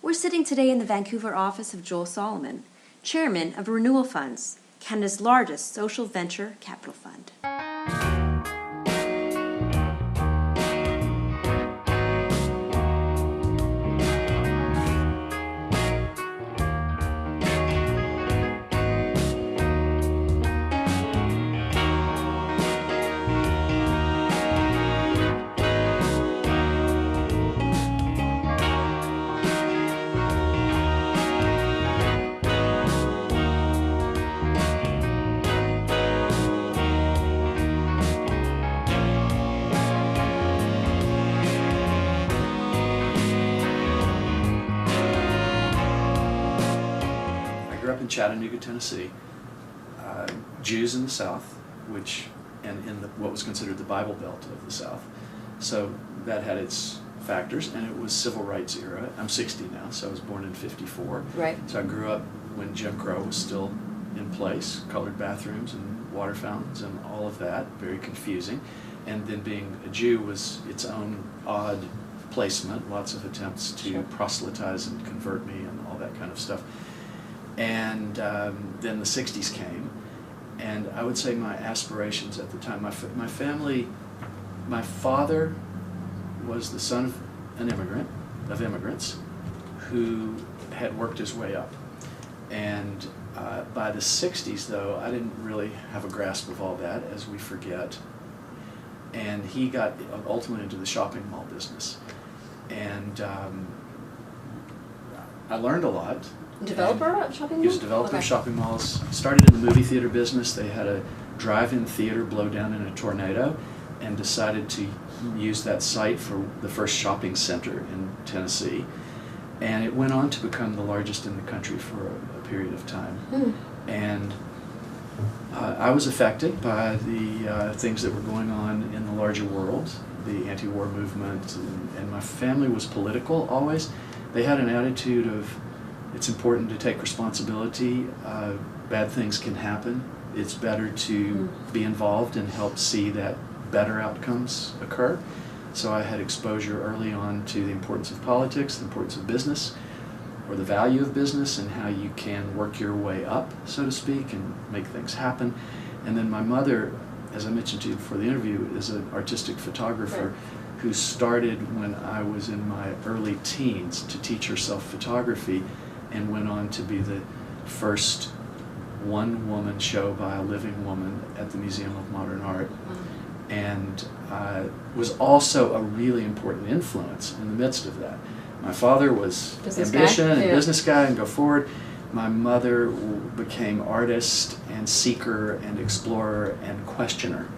We're sitting today in the Vancouver office of Joel Solomon, chairman of Renewal Funds, Canada's largest social venture capital fund. In Chattanooga, Tennessee, Jews in the South, and in what was considered the Bible Belt of the South. So that had its factors, and it was civil rights era. I'm 60 now, so I was born in '54. Right. So I grew up when Jim Crow was still in place, colored bathrooms and water fountains and all of that, very confusing. And then being a Jew was its own odd placement, lots of attempts to proselytize and convert me and all that kind of stuff. And then the 60s came, and I would say my aspirations at the time, my family, my father was the son of immigrants, who had worked his way up. And by the 60s, though, I didn't really have a grasp of all that, as we forget. And he got ultimately into the shopping mall business. And I learned a lot. Developer of shopping malls? He was a developer of shopping malls. Started in the movie theater business. They had a drive-in theater blow down in a tornado and decided to use that site for the first shopping center in Tennessee. And it went on to become the largest in the country for a period of time. And I was affected by the things that were going on in the larger world, the anti-war movement, and my family was political always. They had an attitude of, it's important to take responsibility. Bad things can happen. It's better to be involved and help see that better outcomes occur. So I had exposure early on to the importance of politics, the importance of business, or the value of business, and how you can work your way up, so to speak, and make things happen. And then my mother, as I mentioned to you before the interview, is an artistic photographer who started when I was in my early teens to teach herself photography, and went on to be the first one-woman show by a living woman at the Museum of Modern Art. And was also a really important influence in the midst of that. My father was ambition and business guy and go forward. My mother became artist and seeker and explorer and questioner.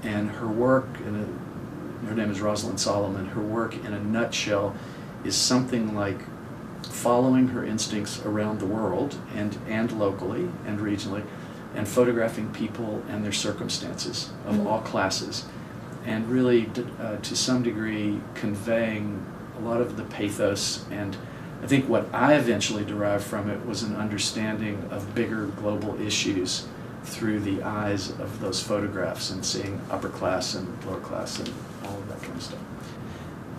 And her work, her name is Rosalind Solomon, her work in a nutshell is something like following her instincts around the world and locally and regionally, and photographing people and their circumstances of all classes, and really to some degree conveying a lot of the pathos. And I think what I eventually derived from it was an understanding of bigger global issues through the eyes of those photographs, and seeing upper class and lower class and all of that kind of stuff.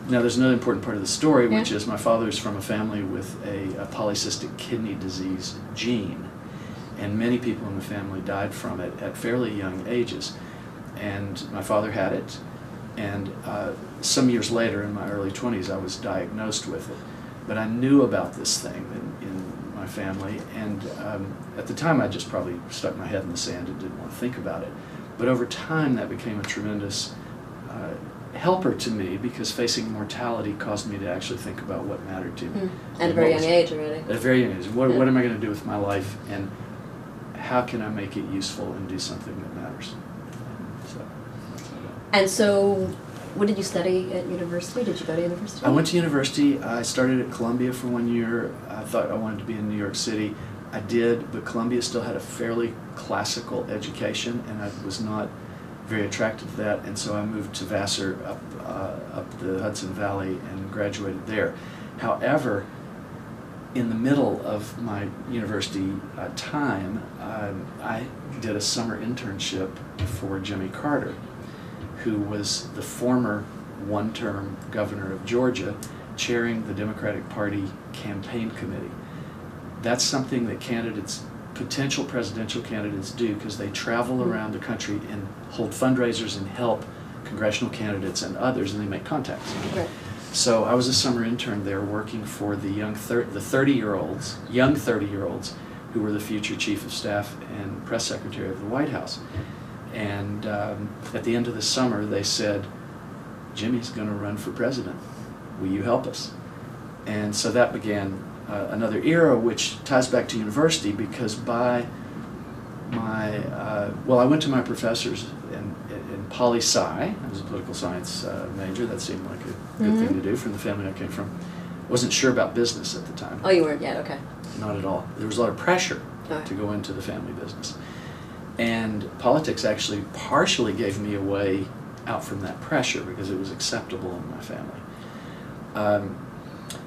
Now, there's another important part of the story, which is my father's from a family with a polycystic kidney disease gene, and many people in the family died from it at fairly young ages. And my father had it, and some years later, in my early 20s, I was diagnosed with it. But I knew about this thing in my family, and at the time I just probably stuck my head in the sand and didn't want to think about it. But over time, that became a tremendous helper to me, because facing mortality caused me to actually think about what mattered to me. At a very young age already. At a very young age. What am I going to do with my life, and how can I make it useful and do something that matters? And so, what did you study at university? Did you go to university? I went to university. I started at Columbia for 1 year. I thought I wanted to be in New York City. I did, but Columbia still had a fairly classical education, and I was not very attracted to that, and so I moved to Vassar up the Hudson Valley and graduated there. However, in the middle of my university time, I did a summer internship for Jimmy Carter, who was the former one-term governor of Georgia, chairing the Democratic Party campaign committee. That's something that candidates, potential presidential candidates, do because they travel around the country and hold fundraisers and help congressional candidates and others, and they make contacts. Right. So I was a summer intern there working for the young 30-year-olds who were the future chief of staff and press secretary of the White House. And at the end of the summer, they said, Jimmy's going to run for president. Will you help us? And so that began another era, which ties back to university, because by my, I went to my professors in poli-sci. I was a political science major. That seemed like a good thing to do from the family I came from. Wasn't sure about business at the time. Oh, you weren't yet? Okay. Not at all. There was a lot of pressure to go into the family business. And politics actually partially gave me a way out from that pressure because it was acceptable in my family.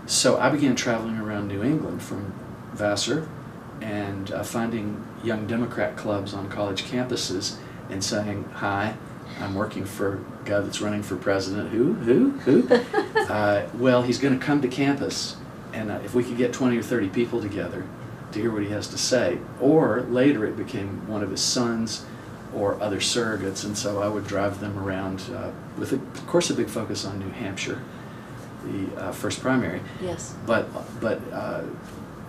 So I began traveling around New England from Vassar and finding young Democrat clubs on college campuses and saying, hi, I'm working for a guy that's running for president. Who? Well, he's going to come to campus, and if we could get 20 or 30 people together to hear what he has to say. Or later it became one of his sons or other surrogates, and so I would drive them around with, of course, a big focus on New Hampshire, the first primary. Yes. But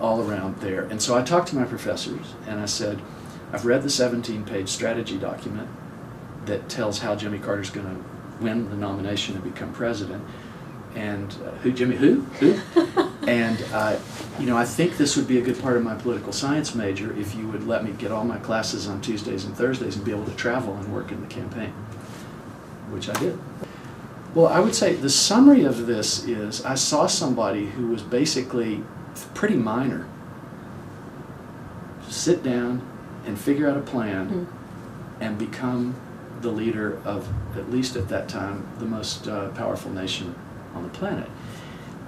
all around there. And so I talked to my professors, and I said, I've read the 17-page strategy document that tells how Jimmy Carter's going to win the nomination and become president. And who? And I think this would be a good part of my political science major if you would let me get all my classes on Tuesdays and Thursdays and be able to travel and work in the campaign, which I did. Well, I would say the summary of this is I saw somebody who was basically pretty minor sit down and figure out a plan and become the leader of, at least at that time, the most powerful nation on the planet,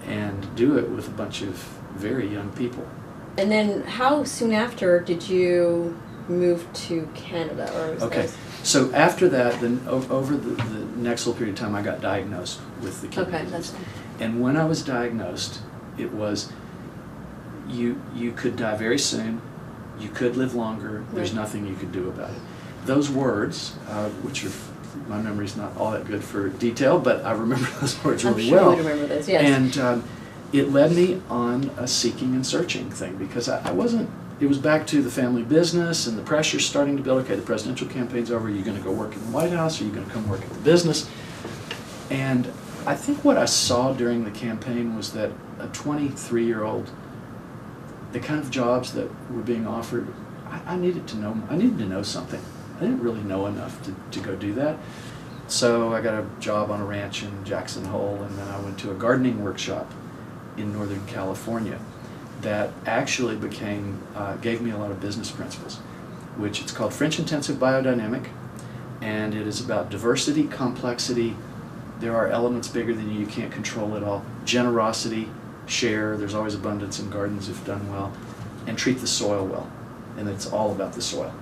and do it with a bunch of very young people. And then how soon after did you move to Canada? Okay, so after that, then over the next little period of time, I got diagnosed with the kidney disease. That's fine. And when I was diagnosed, it was, you could die very soon, you could live longer, there's nothing you could do about it. Those words, which are, my memory's not all that good for detail, but I remember those words really well. I'm sure you remember those, yes. And it led me on a seeking and searching thing, because I wasn't, it was back to the family business and the pressure starting to build. Okay, the presidential campaign's over, are you going to go work in the White House, or are you going to come work at the business? And I think what I saw during the campaign was that a 23-year-old, the kind of jobs that were being offered, I needed to know something. I didn't really know enough to go do that. So I got a job on a ranch in Jackson Hole, and then I went to a gardening workshop in Northern California that actually gave me a lot of business principles, which it's called French Intensive Biodynamic, and it is about diversity, complexity. There are elements bigger than you can't control it all. Generosity, share, there's always abundance in gardens if done well, and treat the soil well. And it's all about the soil.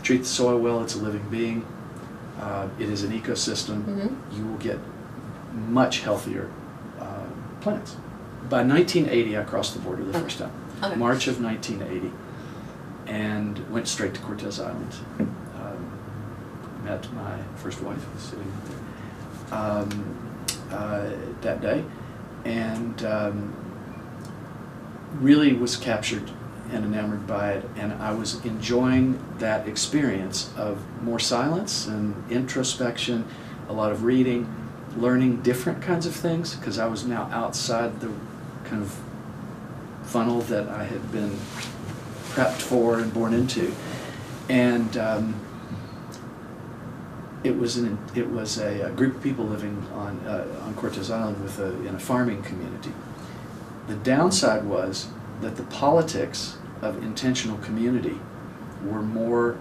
Treat the soil well, it's a living being. It is an ecosystem. You will get much healthier plants. By 1980, I crossed the border the first time. Okay. March of 1980. And went straight to Cortez Island. Met my first wife, sitting there that day. And really was captured and enamored by it, and I was enjoying that experience of more silence and introspection, a lot of reading, learning different kinds of things, because I was now outside the kind of funnel that I had been prepped for and born into. And it was a group of people living on Cortez Island in a farming community. The downside was that the politics of intentional community were more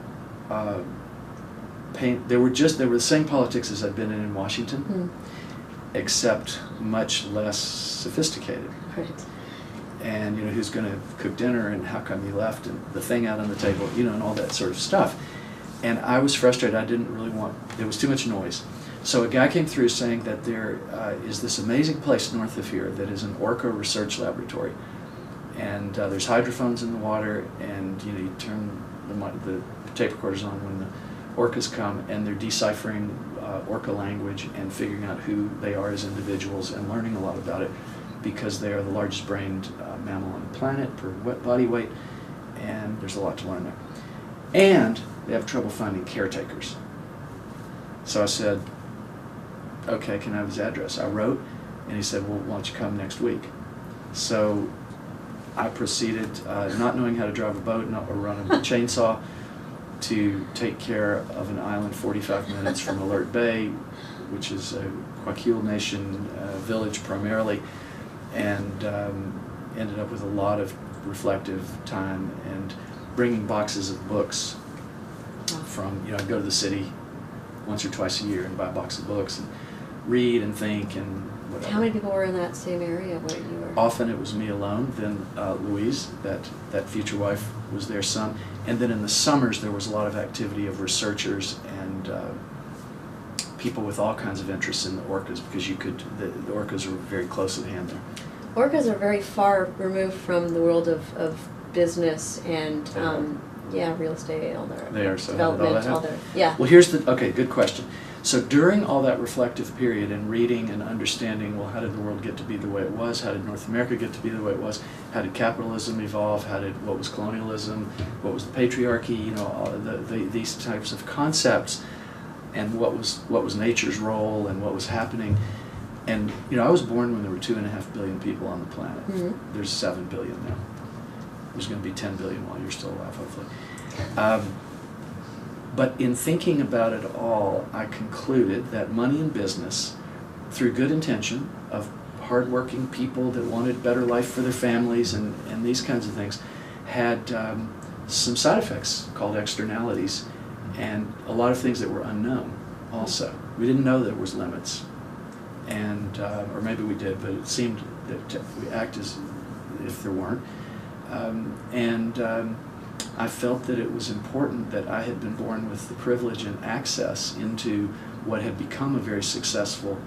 they were the same politics as I'd been in Washington, except much less sophisticated. Right. And who's going to cook dinner, and how come you left, and the thing out on the table, and all that sort of stuff. And I was frustrated. I didn't really want, there was too much noise. So a guy came through saying that there is this amazing place north of here that is an orca research laboratory. And there's hydrophones in the water, and you turn the tape recorders on when the orcas come, and they're deciphering orca language and figuring out who they are as individuals and learning a lot about it, because they are the largest brained mammal on the planet per body weight, and there's a lot to learn there. And they have trouble finding caretakers. So I said, okay, can I have his address? I wrote, and he said, well, why don't you come next week? So I proceeded, not knowing how to drive a boat or run a chainsaw, to take care of an island 45 minutes from Alert Bay, which is a Skwachays Nation village primarily, and ended up with a lot of reflective time and bringing boxes of books from, I'd go to the city once or twice a year and buy a box of books and read and think and whatever. How many people were in that same area where you were? Often it was me alone, then Louise, that future wife, was their son, and then in the summers there was a lot of activity of researchers and people with all kinds of interests in the orcas, because the orcas are very close at hand there. Orcas are very far removed from the world of business and real estate, all their They are, so development, all their, yeah. Well, okay, good question. So during all that reflective period and reading and understanding, well, how did the world get to be the way it was? How did North America get to be the way it was? How did capitalism evolve? What was colonialism? What was the patriarchy? These types of concepts, and what was nature's role and what was happening. And I was born when there were 2.5 billion people on the planet. Mm-hmm. There's 7 billion now. There's going to be 10 billion while you're still alive, hopefully. But in thinking about it all, I concluded that money and business, through good intention of hardworking people that wanted a better life for their families and these kinds of things, had some side effects called externalities, and a lot of things that were unknown also. We didn't know there was limits, and or maybe we did, but it seemed that we act as if there weren't. I felt that it was important that I had been born with the privilege and access into what had become a very successful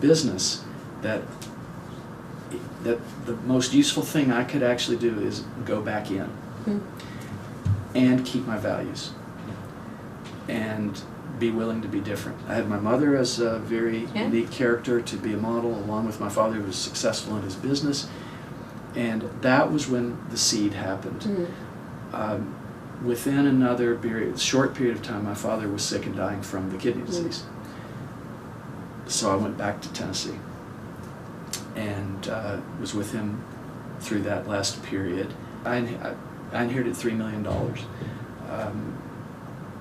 business, that the most useful thing I could actually do is go back in and keep my values and be willing to be different. I had my mother as a very unique character to be a model, along with my father, who was successful in his business, and that was when the seed happened. Within another short period of time, my father was sick and dying from the kidney disease. So I went back to Tennessee and was with him through that last period. I inherited $3 million.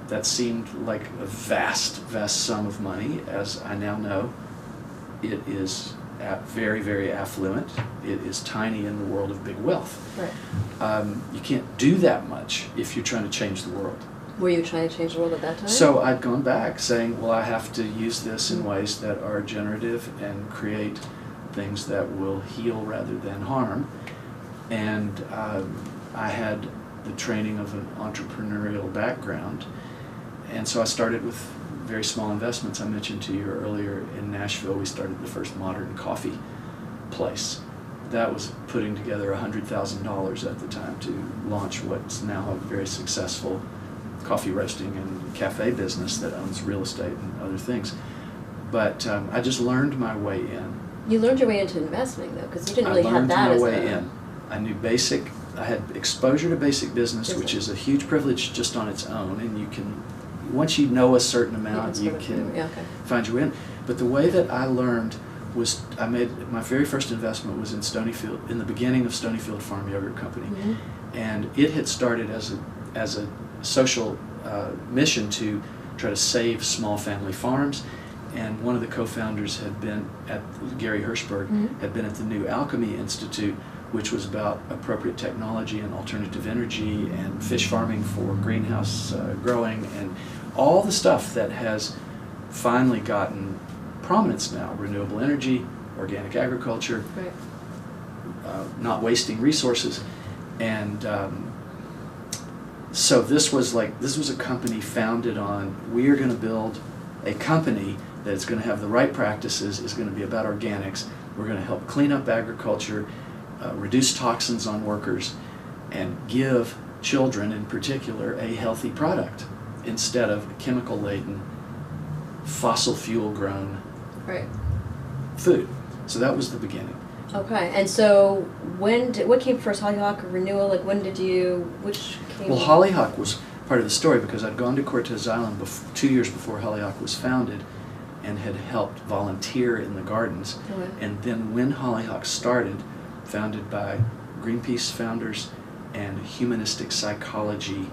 That seemed like a vast, vast sum of money. As I now know, it is very, very affluent. It is tiny in the world of big wealth. Right. You can't do that much if you're trying to change the world. Were you trying to change the world at that time? So I'd gone back saying, well, I have to use this in ways that are generative and create things that will heal rather than harm. And I had the training of an entrepreneurial background. And so I started with very small investments. I mentioned to you earlier, in Nashville, we started the first modern coffee place. That was putting together $100,000 at the time to launch what's now a very successful coffee roasting and cafe business that owns real estate and other things. But I just learned my way in. You learned your way into investing, though, because you didn't really have that as I learned my way in. I knew I had exposure to basic business, which is a huge privilege just on its own, and you can, once you know a certain amount, you can find your way in. But the way that I learned was, I made my very first investment was in Stonyfield, in the beginning of Stonyfield Farm Yogurt Company, and it had started as a social mission to try to save small family farms. And one of the co-founders had been Gary Hirschberg, had been at the New Alchemy Institute, which was about appropriate technology and alternative energy and fish farming for greenhouse growing and all the stuff that has finally gotten prominence now: renewable energy, organic agriculture, not wasting resources. And so this was a company founded on, we are going to build a company that's going to have the right practices, is going to be about organics. We're going to help clean up agriculture, reduce toxins on workers, and give children in particular a healthy product instead of chemical-laden, fossil fuel-grown Right. food. So that was the beginning. Okay, and so what came first, Hollyhock or Renewal? Like which came? Well, Hollyhock was part of the story because I'd gone to Cortez Island 2 years before Hollyhock was founded and had helped volunteer in the gardens. Okay. And then when Hollyhock started, founded by Greenpeace founders and humanistic psychology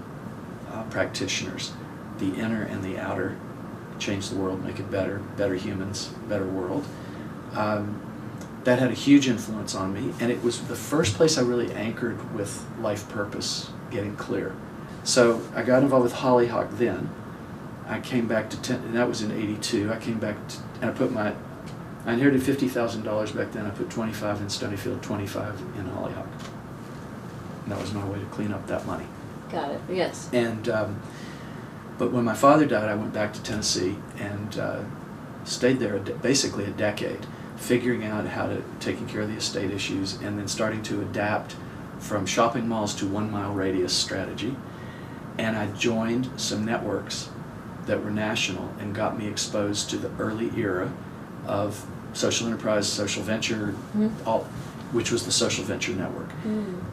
practitioners, the inner and the outer, change the world, make it better, better humans, better world. That had a huge influence on me, and it was the first place I really anchored with life purpose, getting clear. So I got involved with Hollyhock then. I came back to and that was in '82. I came back and I inherited $50,000 back then. I put 25 in Stonyfield, 25 in Hollyhock. And that was my way to clean up that money. Got it. Yes. And but when my father died, I went back to Tennessee and stayed there basically a decade, figuring out how to taking care of the estate issues, and then starting to adapt from shopping malls to 1 mile radius strategy. And I joined some networks that were national and got me exposed to the early era of social enterprise, social venture, which was the Social Venture Network.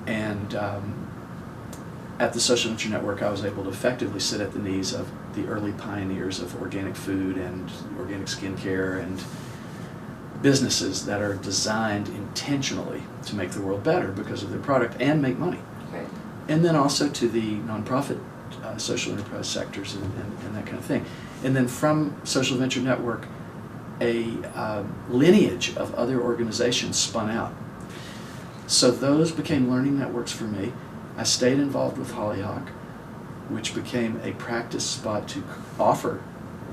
And at the Social Venture Network, I was able to effectively sit at the knees of the early pioneers of organic food and organic skincare and businesses that are designed intentionally to make the world better because of their product and make money. Right. And then also to the nonprofit social enterprise sectors and that kind of thing. And then from Social Venture Network, a lineage of other organizations spun out. So those became learning networks for me. I stayed involved with Hollyhock, which became a practice spot to offer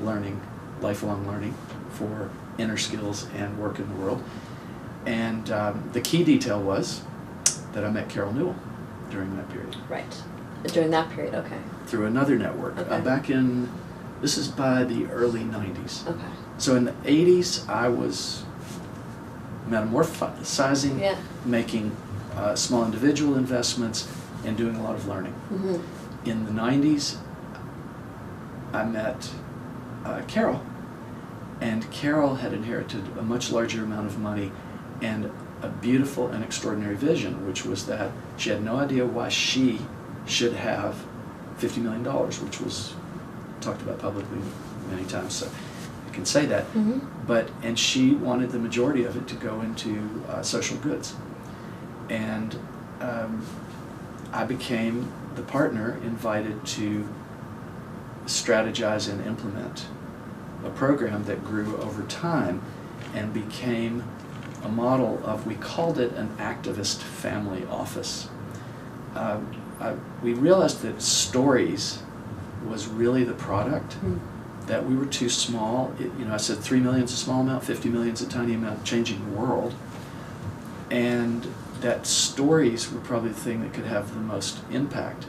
learning, lifelong learning for inner skills and work in the world. And the key detail was that I met Carol Newell during that period. Right. During that period, okay. Through another network. Okay. This is by the early 90s. Okay. So in the 80s, I was metamorphosizing, making small individual investments, and doing a lot of learning. In the 90s, I met Carol, and Carol had inherited a much larger amount of money and a beautiful and extraordinary vision, which was that she had no idea why she should have $50 million, which was talked about publicly many times, so I can say that. And she wanted the majority of it to go into social goods. And I became the partner invited to strategize and implement a program that grew over time and became a model of, we called it an activist family office. We realized that stories was really the product, that we were too small. I said 3 million is a small amount, 50 million is a tiny amount, changing the world. And that stories were probably the thing that could have the most impact,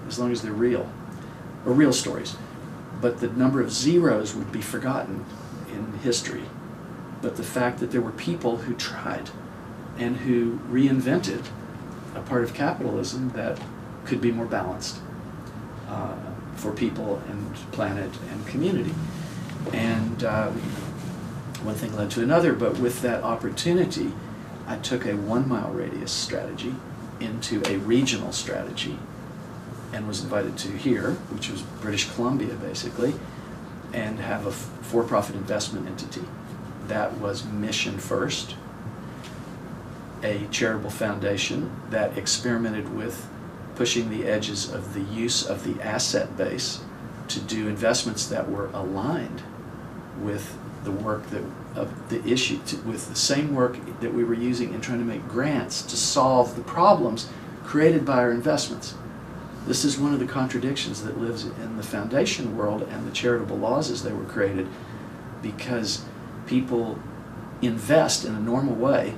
as long as they're real, or real stories. But the number of zeros would be forgotten in history. But the fact that there were people who tried and who reinvented a part of capitalism that could be more balanced for people and planet and community. And one thing led to another, but with that opportunity, I took a 1 mile radius strategy into a regional strategy and was invited to here, which was British Columbia basically, and have a for-profit investment entity that was mission first, a charitable foundation that experimented with pushing the edges of the use of the asset base to do investments that were aligned with the work of the issue, with the same work that we were using in trying to make grants to solve the problems created by our investments. This is one of the contradictions that lives in the foundation world and the charitable laws as they were created, because people invest in a normal way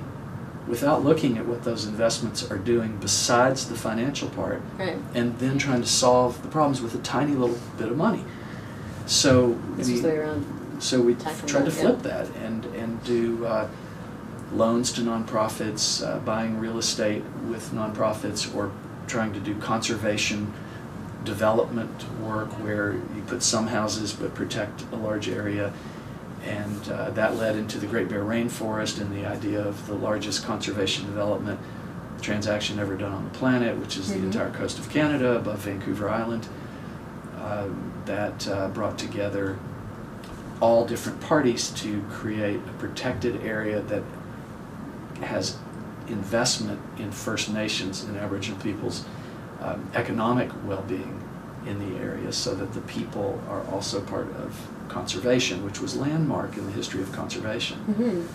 without looking at what those investments are doing besides the financial part, Right. and then trying to solve the problems with a tiny little bit of money. So This was the way around. so we Tackle tried to that, flip that and do loans to nonprofits, buying real estate with nonprofits, or trying to do conservation development work where you put some houses but protect a large area. And that led into the Great Bear Rainforest and the idea of the largest conservation development transaction ever done on the planet, which is the entire coast of Canada above Vancouver Island. That brought together all different parties to create a protected area that has investment in First Nations and Aboriginal peoples' economic well-being in the area, so that the people are also part of conservation, which was landmark in the history of conservation.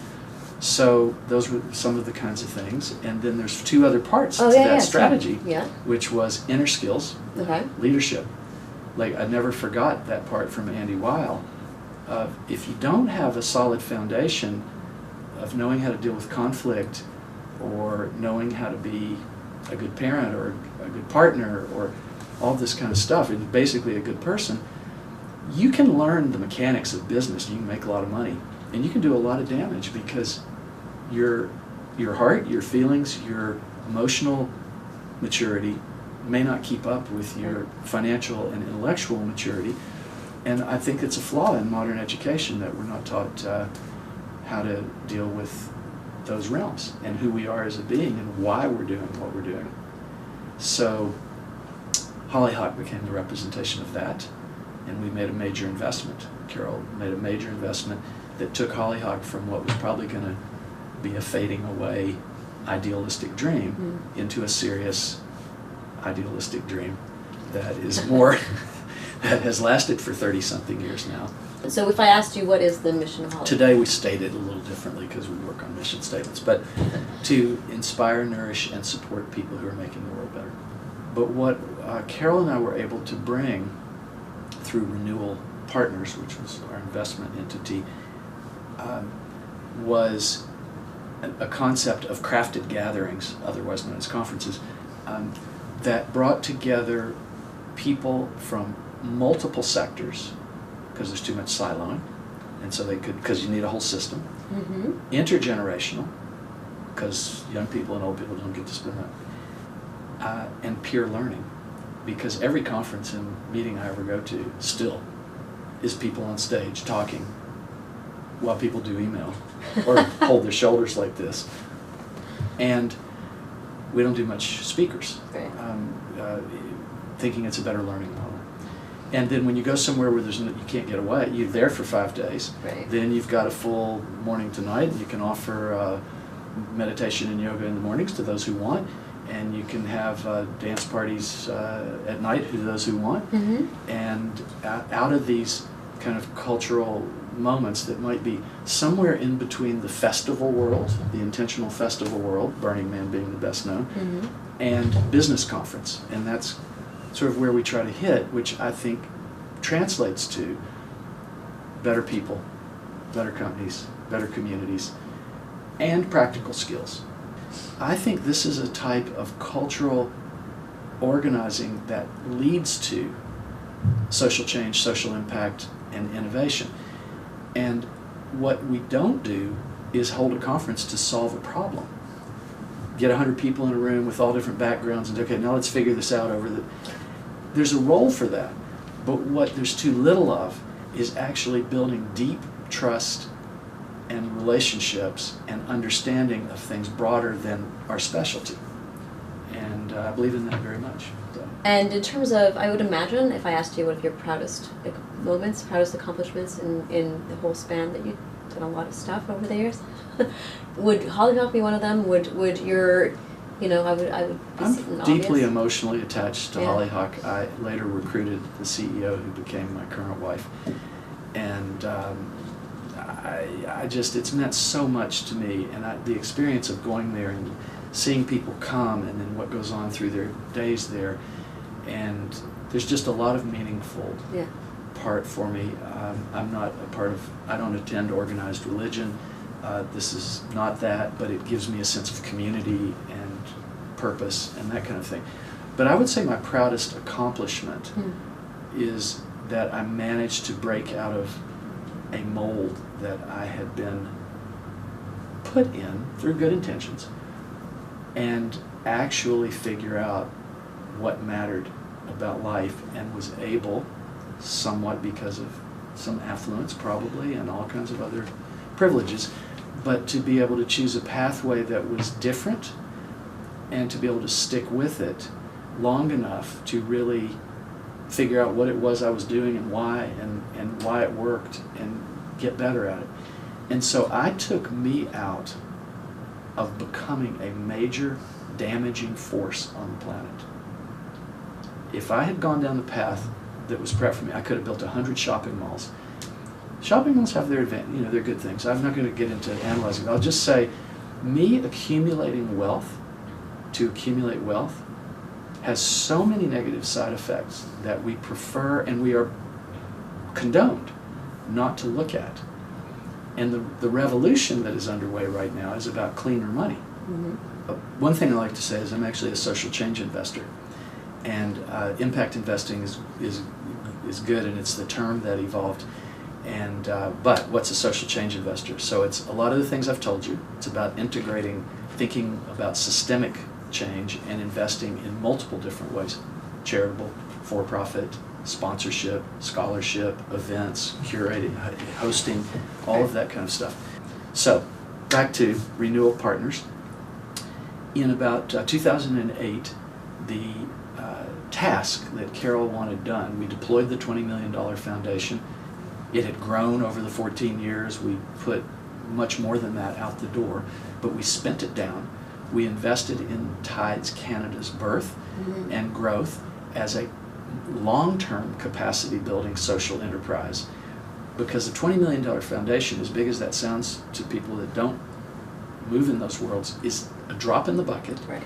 So those were some of the kinds of things. And then there's two other parts to that strategy, which was inner skills, leadership. Like, I never forgot that part from Andy Weil. If you don't have a solid foundation of knowing how to deal with conflict, or knowing how to be a good parent or a good partner, or all this kind of stuff, and basically a good person, you can learn the mechanics of business. You can make a lot of money, and you can do a lot of damage, because your heart, your feelings, your emotional maturity may not keep up with your financial and intellectual maturity. And I think it's a flaw in modern education that we're not taught how to deal with those realms and who we are as a being and why we're doing what we're doing. So Hollyhock became the representation of that, and we made a major investment. Carol made a major investment that took Hollyhock from what was probably going to be a fading away idealistic dream into a serious idealistic dream that is more, that has lasted for 30-something years now. So if I asked you, what is the mission of Hollyhock? Today we state it a little differently because we work on mission statements, but to inspire, nourish, and support people who are making the world better. But what Carol and I were able to bring through Renewal Partners, which was our investment entity, was a concept of crafted gatherings, otherwise known as conferences, that brought together people from multiple sectors, because there's too much siloing, and so they could, because you need a whole system. Intergenerational, because young people and old people don't get to spend that, and peer learning, because every conference and meeting I ever go to still is people on stage talking while people do email or hold their shoulders like this, and we don't do much speakers, thinking it's a better learning model. And then when you go somewhere where there's you can't get away, you're there for 5 days. Then you've got a full morning to night. You can offer meditation and yoga in the mornings to those who want, and you can have dance parties at night to those who want. And out of these kind of cultural moments that might be somewhere in between the festival world, the intentional festival world, Burning Man being the best known, and business conference. And that's sort of where we try to hit, which I think translates to better people, better companies, better communities, and practical skills. I think this is a type of cultural organizing that leads to social change, social impact, and innovation. And what we don't do is hold a conference to solve a problem. Get 100 people in a room with all different backgrounds and, okay, now let's figure this out over the... There's a role for that, but what there's too little of is actually building deep trust and relationships and understanding of things broader than our specialty. And I believe in that very much. So. And in terms of, I would imagine, if I asked you what are your proudest moments, proudest accomplishments in the whole span, that you've done a lot of stuff over the years, would Hollyhock be one of them? Would your... You know, I would be I'm deeply emotionally attached to Hollyhock. I later recruited the CEO who became my current wife. And I just, it's meant so much to me. And the experience of going there and seeing people come and then what goes on through their days there. And there's just a lot of meaningful part for me. I'm not a part of, I don't attend organized religion. This is not that, but it gives me a sense of community and purpose and that kind of thing. But I would say my proudest accomplishment is that I managed to break out of a mold that I had been put in through good intentions and actually figure out what mattered about life, and was able, somewhat because of some affluence probably and all kinds of other privileges, but to be able to choose a pathway that was different and to be able to stick with it long enough to really figure out what it was I was doing and why it worked and get better at it. And so I took me out of becoming a major damaging force on the planet. If I had gone down the path that was prepped for me, I could have built 100 shopping malls. Shopping malls have their they're good things. I'm not going to get into analyzing. I'll just say, me accumulating wealth to accumulate wealth has so many negative side effects that we prefer and we are condoned not to look at. And the revolution that is underway right now is about cleaner money. Mm-hmm. One thing I like to say is I'm actually a social change investor. And impact investing is good, and it's the term that evolved. And but what's a social change investor? So it's a lot of the things I've told you. It's about integrating, thinking about systemic change and investing in multiple different ways: charitable, for-profit, sponsorship, scholarship, events, curating, hosting, all of that kind of stuff. So back to Renewal Partners. In about 2008, the task that Carol wanted done, we deployed the $20 million foundation. It had grown over the 14 years. We put much more than that out the door, but we spent it down. We invested in Tides Canada's birth and growth as a long-term capacity building social enterprise, because the $20 million foundation, as big as that sounds to people that don't move in those worlds, is a drop in the bucket. Right.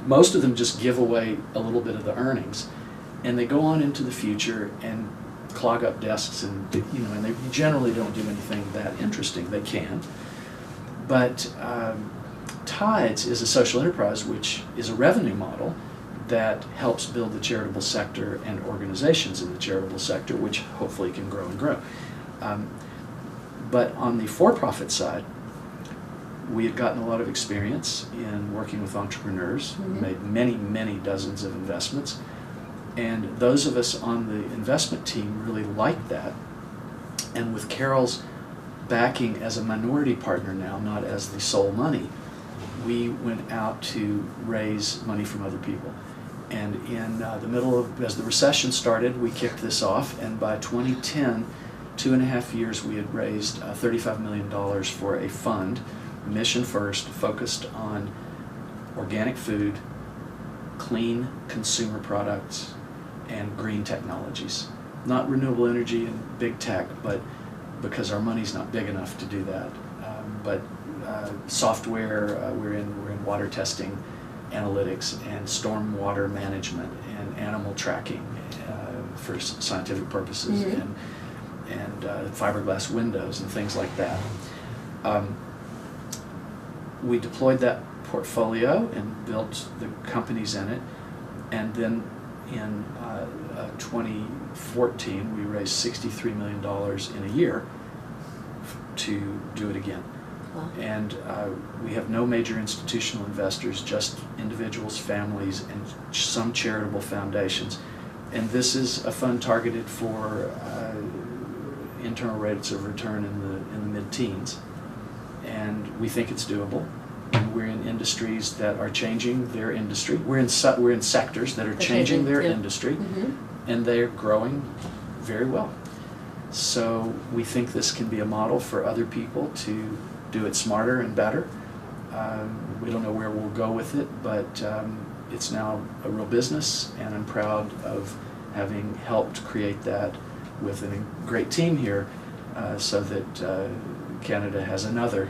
Most of them just give away a little bit of the earnings, and they go on into the future and clog up desks, and and they generally don't do anything that interesting. They can, but Tides is a social enterprise, which is a revenue model that helps build the charitable sector and organizations in the charitable sector, which hopefully can grow and grow. But on the for-profit side, we had gotten a lot of experience in working with entrepreneurs, made many, many dozens of investments, and those of us on the investment team really liked that. And with Carol's backing as a minority partner now, not as the sole money, we went out to raise money from other people. And in the middle of, as the recession started, we kicked this off, and by 2010, 2.5 years, we had raised $35 million for a fund, mission first, focused on organic food, clean consumer products, and green technologies. Not renewable energy and big tech, but because our money's not big enough to do that. But software, we're in water testing, analytics, and stormwater management, and animal tracking for scientific purposes, and fiberglass windows and things like that. We deployed that portfolio and built the companies in it, and then in 2014 we raised $63 million in a year to do it again. Wow. And we have no major institutional investors, just individuals, families, and some charitable foundations. And this is a fund targeted for internal rates of return in the mid-teens. And we think it's doable. And we're in industries that are changing their industry. We're in sectors that are changing their industry, and they're growing very well. So we think this can be a model for other people to do it smarter and better. We don't know where we'll go with it, but it's now a real business, and I'm proud of having helped create that with a great team here, so that Canada has another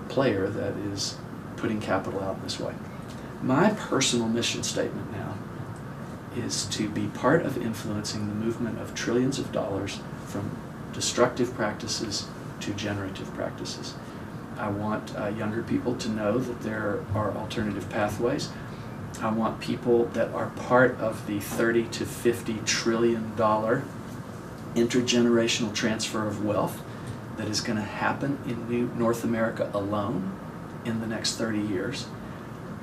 player that is putting capital out this way. My personal mission statement now is to be part of influencing the movement of trillions of dollars from destructive practices to generative practices. I want younger people to know that there are alternative pathways. I want people that are part of the $30 to $50 trillion intergenerational transfer of wealth that is going to happen in North America alone in the next 30 years.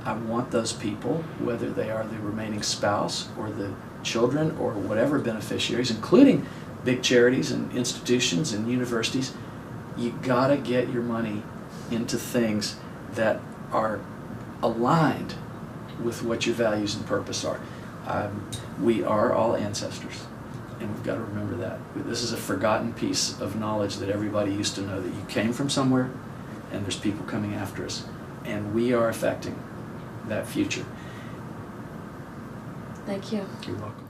I want those people, whether they are the remaining spouse or the children or whatever beneficiaries, including big charities and institutions and universities, you gotta get your money into things that are aligned with what your values and purpose are. We are all ancestors, and we've got to remember that. This is a forgotten piece of knowledge that everybody used to know, that you came from somewhere and there's people coming after us, and we are affecting that future. Thank you. You're welcome.